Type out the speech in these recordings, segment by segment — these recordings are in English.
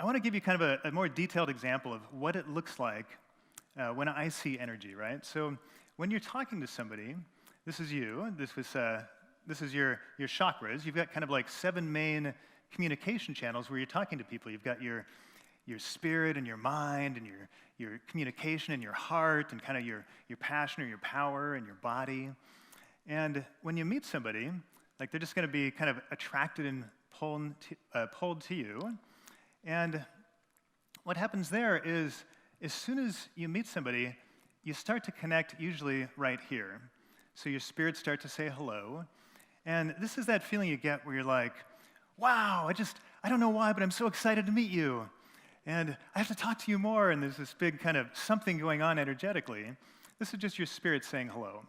I want to give you kind of a more detailed example of what it looks like when I see energy, right? So when you're talking to somebody, this is you, this is your chakras. You've got kind of like 7 main communication channels where you're talking to people. You've got your spirit and your mind and your communication and your heart and kind of your passion or your power and your body. And when you meet somebody, like they're just going to be kind of attracted and pulled to you. And what happens there is, as soon as you meet somebody, you start to connect usually right here. So your spirits start to say hello. And this is that feeling you get where you're like, wow, I don't know why, but I'm so excited to meet you. And I have to talk to you more. And there's this big kind of something going on energetically. This is just your spirit saying hello.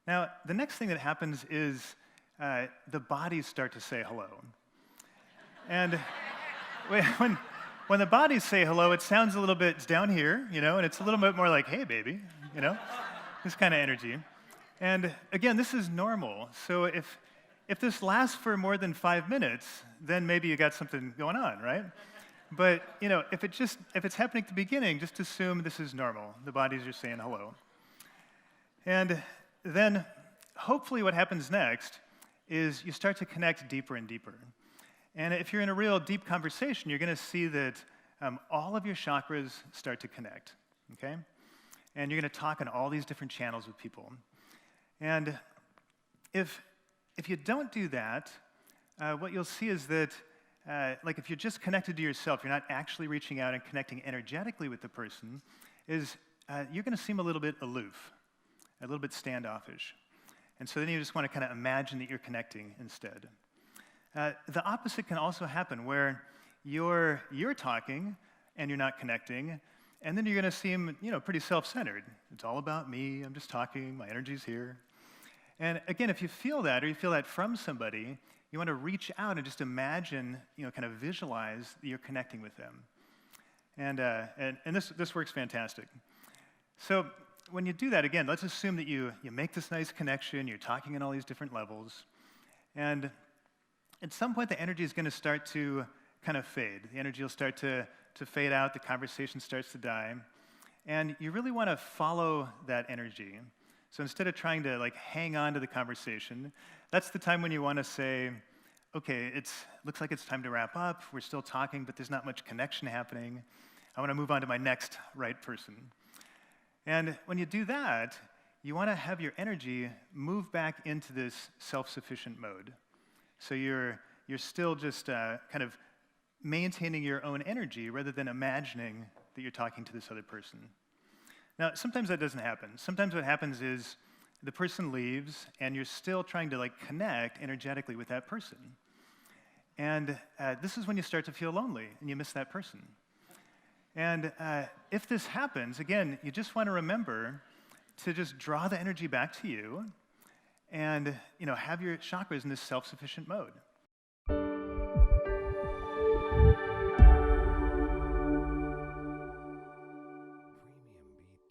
Now, the next thing that happens is the bodies start to say hello. And when the bodies say hello, it sounds a little bit, it's down here, and it's a little bit more like, hey, baby, this kind of energy. And again, this is normal. So if this lasts for more than 5 minutes, then maybe you got something going on, right? But if it's happening at the beginning, just assume this is normal. The bodies are saying hello. And then hopefully what happens next is you start to connect deeper and deeper. And if you're in a real deep conversation, you're going to see that all of your chakras start to connect, okay? And you're going to talk on all these different channels with people. And if you don't do that, what you'll see is that, like if you're just connected to yourself, you're not actually reaching out and connecting energetically with the person, you're going to seem a little bit aloof, a little bit standoffish. And so then you just want to kind of imagine that you're connecting instead. The opposite can also happen, where you're talking and you're not connecting, and then you're going to seem, pretty self-centered. It's all about me. I'm just talking. My energy's here. And again, if you feel that, or you feel that from somebody, you want to reach out and just imagine, kind of visualize that you're connecting with them. And this works fantastic. So when you do that, again, let's assume that you make this nice connection. You're talking on all these different levels, and at some point, the energy is going to start to kind of fade. The energy will start to fade out. The conversation starts to die. And you really want to follow that energy. So instead of trying to hang on to the conversation, that's the time when you want to say, okay, looks like it's time to wrap up. We're still talking, but there's not much connection happening. I want to move on to my next right person. And when you do that, you want to have your energy move back into this self-sufficient mode. So you're still just kind of maintaining your own energy rather than imagining that you're talking to this other person. Now, sometimes that doesn't happen. Sometimes what happens is the person leaves, and you're still trying to connect energetically with that person. And this is when you start to feel lonely, and you miss that person. And if this happens, again, you just want to remember to just draw the energy back to you, and have your chakras in this self-sufficient mode.